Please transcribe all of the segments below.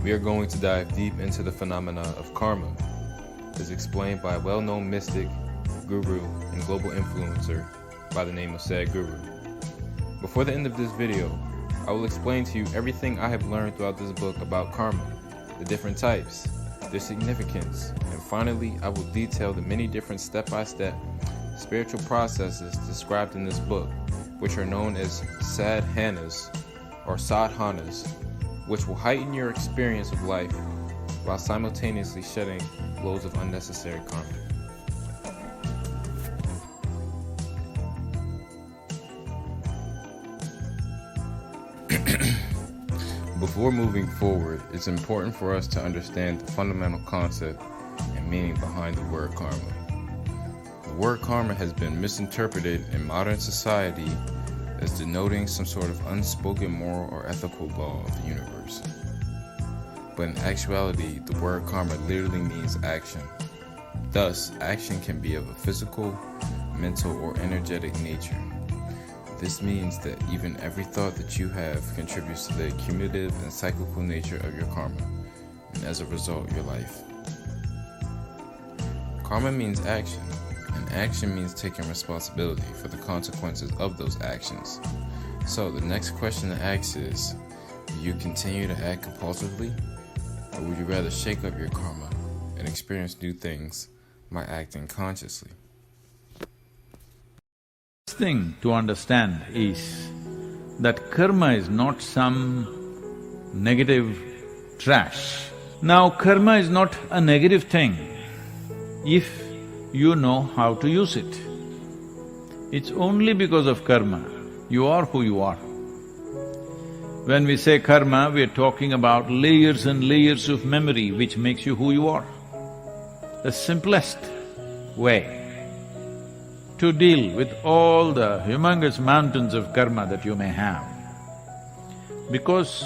We are going to dive deep into the phenomena of karma, as explained by a well-known mystic, guru, and global influencer by the name of Sadhguru. Before the end of this video, I will explain to you everything I have learned throughout this book about karma, the different types, their significance, and finally I will detail the many different step-by-step spiritual processes described in this book, which are known as sadhanas or sadhanas, which will heighten your experience of life while simultaneously shedding loads of unnecessary karma. Before moving forward, it's important for us to understand the fundamental concept and meaning behind the word karma. The word karma has been misinterpreted in modern society as denoting some sort of unspoken moral or ethical law of the universe. But in actuality, the word karma literally means action. Thus, action can be of a physical, mental, or energetic nature. This means that even every thought that you have contributes to the cumulative and cyclical nature of your karma, and as a result, your life. Karma means action, and action means taking responsibility for the consequences of those actions. So the next question to ask is, will you continue to act compulsively, or would you rather shake up your karma and experience new things by acting consciously? Thing to understand is that karma is not some negative trash. Now, karma is not a negative thing if you know how to use it. It's only because of karma you are who you are. When we say karma, we are talking about layers and layers of memory which makes you who you are. The simplest way to deal with all the humongous mountains of karma that you may have. Because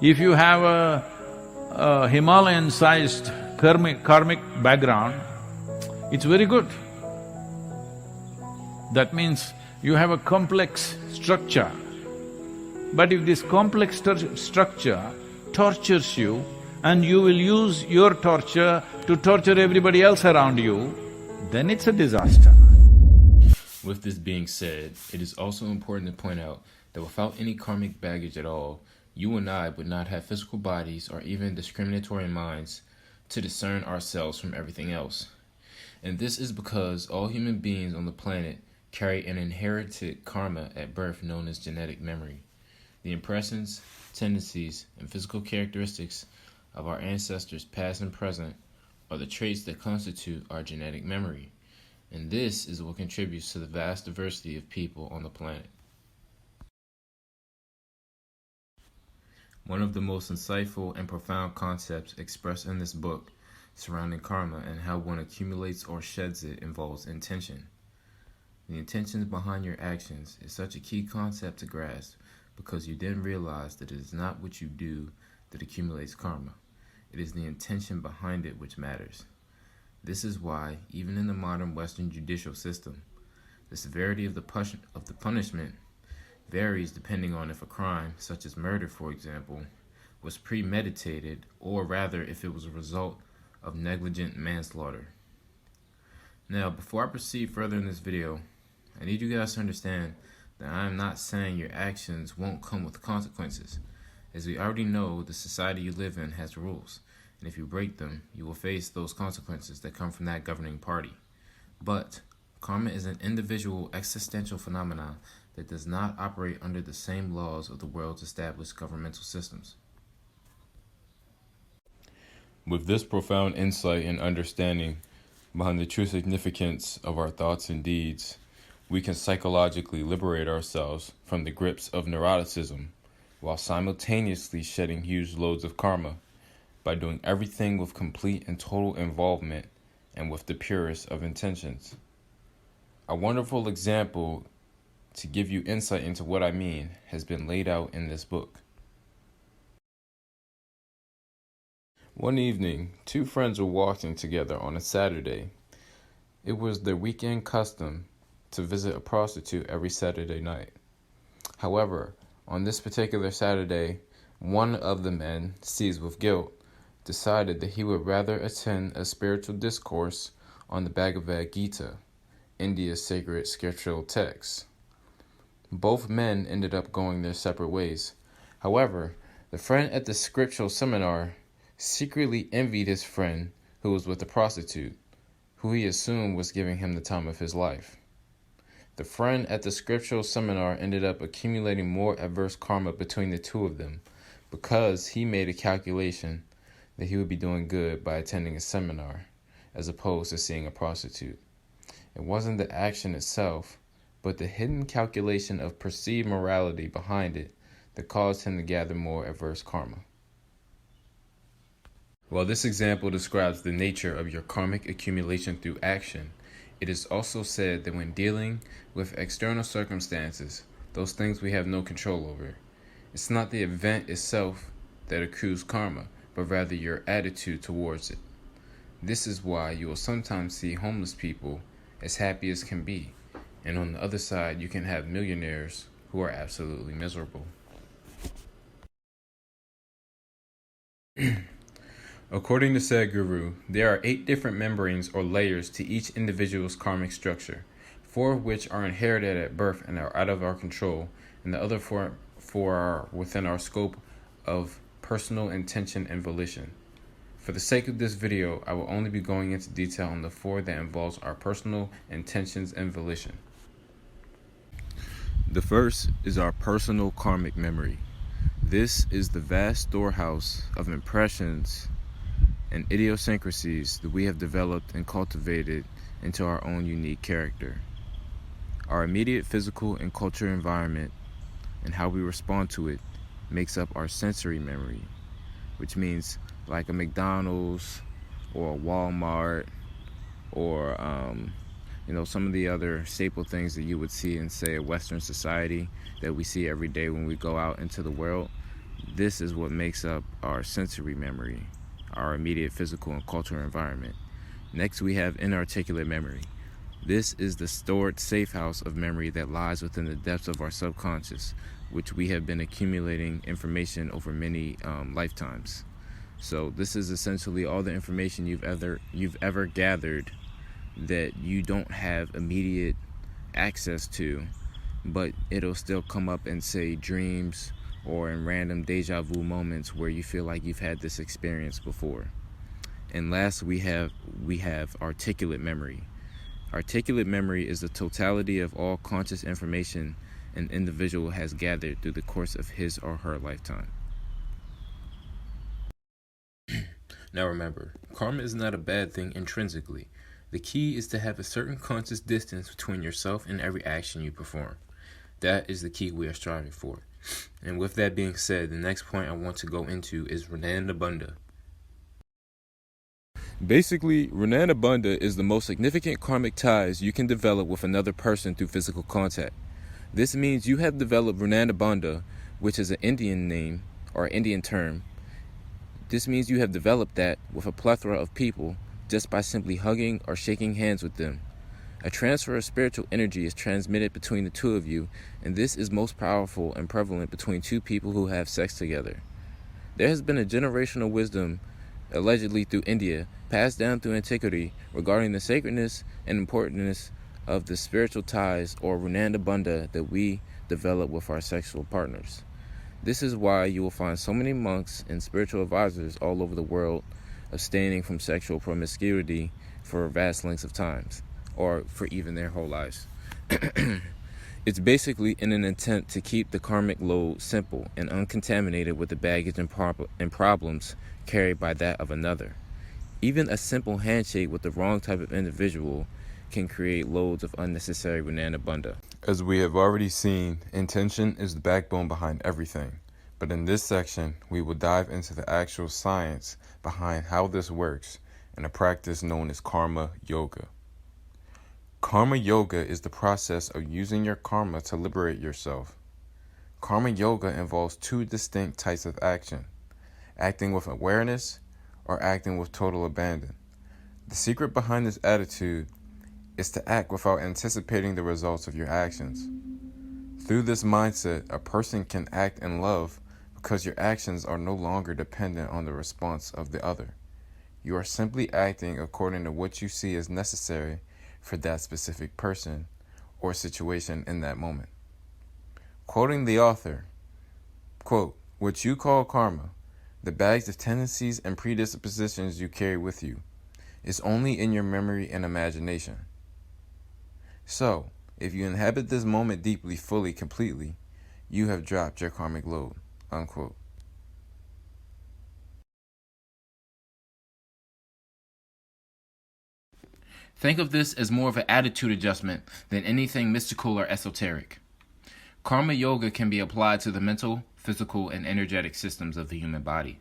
if you have a Himalayan-sized karmic background, it's very good. That means you have a complex structure. But if this complex structure tortures you and you will use your torture to torture everybody else around you, then it's a disaster. With this being said, it is also important to point out that without any karmic baggage at all, you and I would not have physical bodies or even discriminatory minds to discern ourselves from everything else. And this is because all human beings on the planet carry an inherited karma at birth known as genetic memory. The impressions, tendencies, and physical characteristics of our ancestors past and present are the traits that constitute our genetic memory. And this is what contributes to the vast diversity of people on the planet. One of the most insightful and profound concepts expressed in this book surrounding karma and how one accumulates or sheds it involves intention. The intentions behind your actions is such a key concept to grasp because you then realize that it is not what you do that accumulates karma. It is the intention behind it which matters. This is why, even in the modern Western judicial system, the severity of the punishment varies depending on if a crime, such as murder for example, was premeditated or rather if it was a result of negligent manslaughter. Now, before I proceed further in this video, I need you guys to understand that I am not saying your actions won't come with consequences. As we already know, the society you live in has rules. And if you break them, you will face those consequences that come from that governing party. But karma is an individual existential phenomenon that does not operate under the same laws of the world's established governmental systems. With this profound insight and understanding behind the true significance of our thoughts and deeds, we can psychologically liberate ourselves from the grips of neuroticism while simultaneously shedding huge loads of karma by doing everything with complete and total involvement and with the purest of intentions. A wonderful example to give you insight into what I mean has been laid out in this book. One evening, two friends were walking together on a Saturday. It was their weekend custom to visit a prostitute every Saturday night. However, on this particular Saturday, one of the men, seized with guilt, decided that he would rather attend a spiritual discourse on the Bhagavad Gita, India's sacred scriptural text. Both men ended up going their separate ways. However, the friend at the scriptural seminar secretly envied his friend who was with a prostitute, who he assumed was giving him the time of his life. The friend at the scriptural seminar ended up accumulating more adverse karma between the two of them because he made a calculation that he would be doing good by attending a seminar as opposed to seeing a prostitute. It wasn't the action itself, but the hidden calculation of perceived morality behind it that caused him to gather more adverse karma. While this example describes the nature of your karmic accumulation through action, it is also said that when dealing with external circumstances, those things we have no control over, it's not the event itself that accrues karma, but rather your attitude towards it. This is why you will sometimes see homeless people as happy as can be, and on the other side you can have millionaires who are absolutely miserable. According to Sadhguru, there are 8 different membranes or layers to each individual's karmic structure, 4 of which are inherited at birth and are out of our control, and the other 4 are within our scope of personal intention and volition. For the sake of this video, I will only be going into detail on the 4 that involves our personal intentions and volition. The first is our personal karmic memory. This is the vast storehouse of impressions and idiosyncrasies that we have developed and cultivated into our own unique character. Our immediate physical and cultural environment and how we respond to it makes up our sensory memory, which means like a McDonald's or a Walmart or some of the other staple things that you would see in, say, a Western society that we see every day when we go out into the world. This is what makes up our sensory memory, our immediate physical and cultural environment. Next, we have inarticulate memory. This is the stored safe house of memory that lies within the depths of our subconscious, which we have been accumulating information over many lifetimes. So this is essentially all the information you've ever gathered that you don't have immediate access to, but it'll still come up in, say, dreams or in random deja vu moments where you feel like you've had this experience before. And last, we have articulate memory. Articulate memory is the totality of all conscious information an individual has gathered through the course of his or her lifetime. Now remember, karma is not a bad thing intrinsically. The key is to have a certain conscious distance between yourself and every action you perform. That is the key we are striving for. And with that being said, the next point I want to go into is renanna bunda. Basically, renanna bunda is the most significant karmic ties you can develop with another person through physical contact. This means you have developed renanna bunda, which is an Indian name or Indian term. This means you have developed that with a plethora of people just by simply hugging or shaking hands with them. A transfer of spiritual energy is transmitted between the two of you, and this is most powerful and prevalent between two people who have sex together. There has been a generational wisdom, allegedly through India, passed down through antiquity regarding the sacredness and importance of the spiritual ties or renanna bunda that we develop with our sexual partners. This is why you will find so many monks and spiritual advisors all over the world abstaining from sexual promiscuity for vast lengths of times, or for even their whole lives. It's basically in an attempt to keep the karmic load simple and uncontaminated with the baggage and problems carried by that of another. Even a simple handshake with the wrong type of individual can create loads of unnecessary renanna bunda. As we have already seen, intention is the backbone behind everything. But in this section, we will dive into the actual science behind how this works in a practice known as karma yoga. Karma yoga is the process of using your karma to liberate yourself. Karma yoga involves 2 distinct types of action: acting with awareness or acting with total abandon. The secret behind this attitude is to act without anticipating the results of your actions. Through this mindset, a person can act in love because your actions are no longer dependent on the response of the other. You are simply acting according to what you see as necessary for that specific person or situation in that moment. Quoting the author, quote, "What you call karma, the bags of tendencies and predispositions you carry with you, is only in your memory and imagination. So, if you inhabit this moment deeply, fully, completely, you have dropped your karmic load," unquote. Think of this as more of an attitude adjustment than anything mystical or esoteric. Karma yoga can be applied to the mental, physical, and energetic systems of the human body.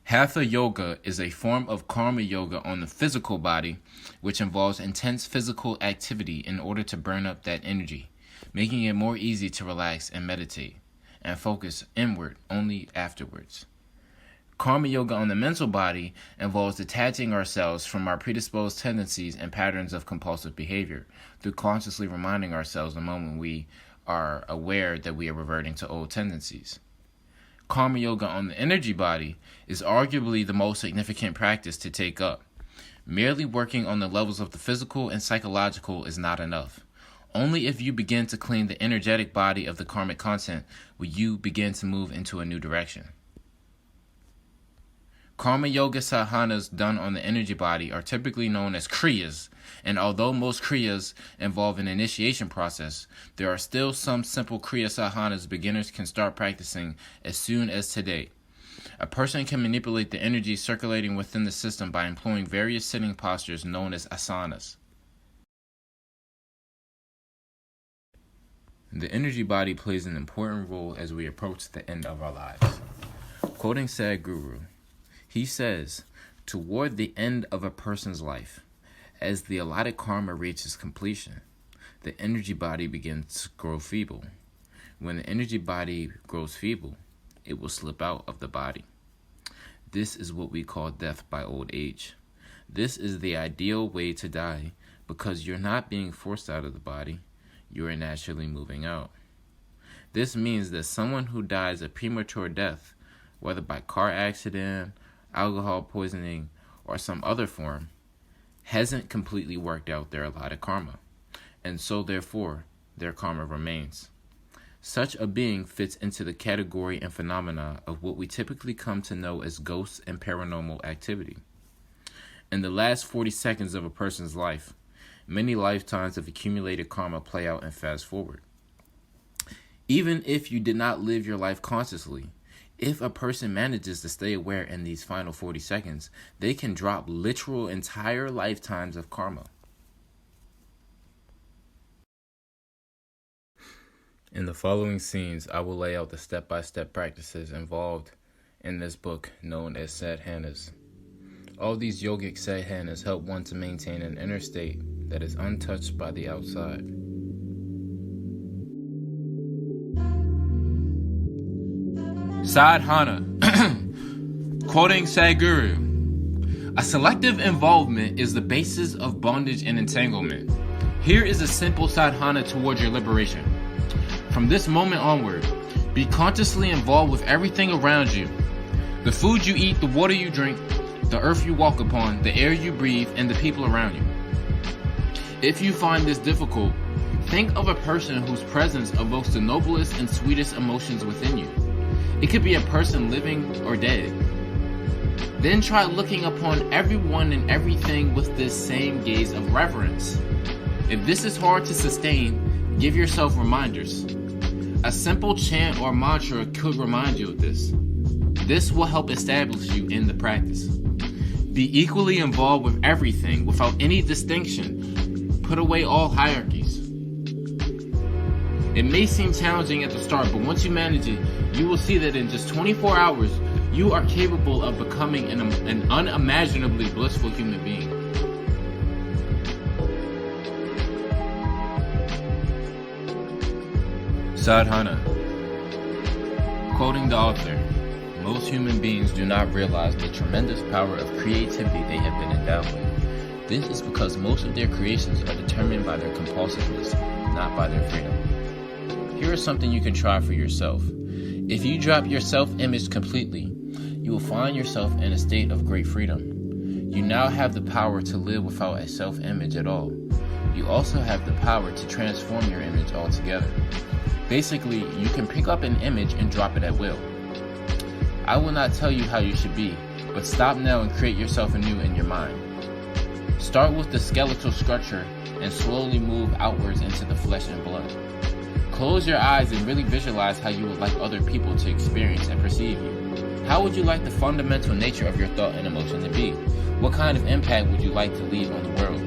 Hatha yoga is a form of karma yoga on the physical body, which involves intense physical activity in order to burn up that energy, making it more easy to relax and meditate, and focus inward only afterwards. Karma yoga on the mental body involves detaching ourselves from our predisposed tendencies and patterns of compulsive behavior through consciously reminding ourselves the moment we are aware that we are reverting to old tendencies. Karma yoga on the energy body is arguably the most significant practice to take up. Merely working on the levels of the physical and psychological is not enough. Only if you begin to clean the energetic body of the karmic content will you begin to move into a new direction. Karma yoga sadhanas done on the energy body are typically known as kriyas, and although most kriyas involve an initiation process, there are still some simple kriya sadhanas beginners can start practicing as soon as today. A person can manipulate the energy circulating within the system by employing various sitting postures known as asanas. The energy body plays an important role as we approach the end of our lives. Quoting Sadhguru, he says, "Toward the end of a person's life, as the allotted karma reaches completion, the energy body begins to grow feeble. When the energy body grows feeble, it will slip out of the body. This is what we call death by old age. This is the ideal way to die because you're not being forced out of the body, you are naturally moving out. This means that someone who dies a premature death, whether by car accident, alcohol poisoning, or some other form, hasn't completely worked out their allotted karma, and so therefore their karma remains. Such a being fits into the category and phenomena of what we typically come to know as ghosts and paranormal activity. In the last 40 seconds of a person's life, many lifetimes of accumulated karma play out and fast forward. Even if you did not live your life consciously, if a person manages to stay aware in these final 40 seconds, they can drop literal entire lifetimes of karma. In the following scenes, I will lay out the step-by-step practices involved in this book known as sadhanas. All these yogic sadhanas help one to maintain an inner state that is untouched by the outside. Sadhana. Quoting Sadhguru, "A selective involvement is the basis of bondage and entanglement. Here is a simple sadhana towards your liberation. From this moment onward, be consciously involved with everything around you. The food you eat, the water you drink, the earth you walk upon, the air you breathe, and the people around you. If you find this difficult, think of a person whose presence evokes the noblest and sweetest emotions within you. It could be a person living or dead. Then try looking upon everyone and everything with this same gaze of reverence. If this is hard to sustain, give yourself reminders. A simple chant or mantra could remind you of this. This will help establish you in the practice. Be equally involved with everything without any distinction. Put away all hierarchies. It may seem challenging at the start, but once you manage it, you will see that in just 24 hours, you are capable of becoming an unimaginably blissful human being." Sadhana. Quoting the author, "Most human beings do not realize the tremendous power of creativity they have been endowed with. This is because most of their creations are determined by their compulsiveness, not by their freedom. Here is something you can try for yourself. If you drop your self-image completely, you will find yourself in a state of great freedom. You now have the power to live without a self-image at all. You also have the power to transform your image altogether. Basically, you can pick up an image and drop it at will. I will not tell you how you should be, but stop now and create yourself anew in your mind. Start with the skeletal structure and slowly move outwards into the flesh and blood. Close your eyes and really visualize how you would like other people to experience and perceive you. How would you like the fundamental nature of your thought and emotion to be? What kind of impact would you like to leave on the world?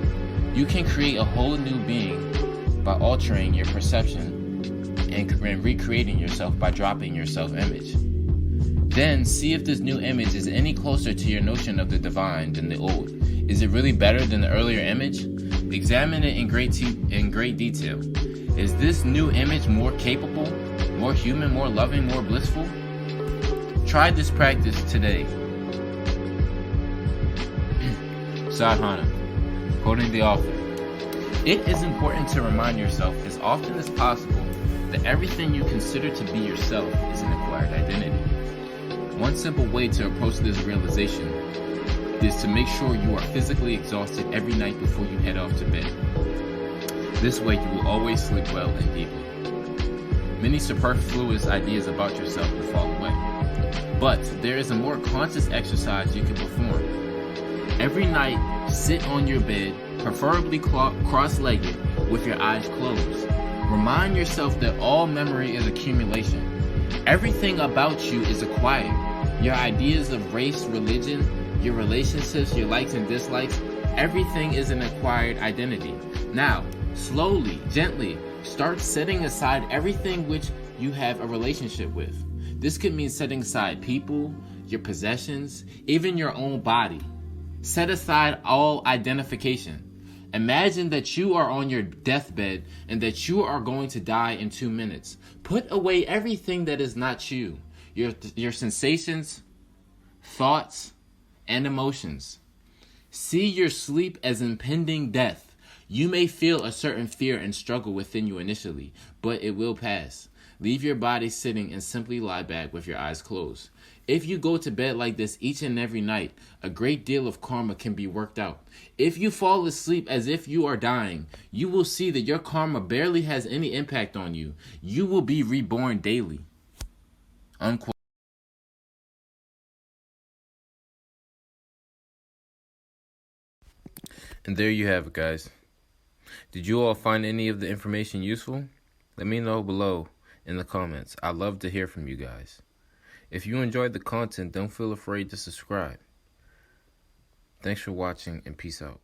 You can create a whole new being by altering your perception and recreating yourself by dropping your self-image. Then see if this new image is any closer to your notion of the divine than the old. Is it really better than the earlier image? Examine it in great detail. Is this new image more capable, more human, more loving, more blissful? Try this practice today. Sadhguru, quoting the author, it is important to remind yourself as often as possible that everything you consider to be yourself is an acquired identity. One simple way to approach this realization is to make sure you are physically exhausted every night before you head off to bed. This way you will always sleep well and deeply. Many superfluous ideas about yourself will fall away. But there is a more conscious exercise you can perform. Every night, sit on your bed, preferably cross-legged, with your eyes closed. Remind yourself that all memory is accumulation. Everything about you is acquired. Your ideas of race, religion, your relationships, your likes and dislikes, everything is an acquired identity. Now, slowly, gently, start setting aside everything which you have a relationship with. This could mean setting aside people, your possessions, even your own body. Set aside all identification. Imagine that you are on your deathbed and that you are going to die in 2 minutes. Put away everything that is not you. Your sensations, thoughts, and emotions. See your sleep as impending death. You may feel a certain fear and struggle within you initially, but it will pass. Leave your body sitting and simply lie back with your eyes closed. If you go to bed like this each and every night, a great deal of karma can be worked out. If you fall asleep as if you are dying, you will see that your karma barely has any impact on you. You will be reborn daily. Unquote. And there you have it, guys. Did you all find any of the information useful? Let me know below in the comments. I'd love to hear from you guys. If you enjoyed the content, don't feel afraid to subscribe. Thanks for watching and peace out.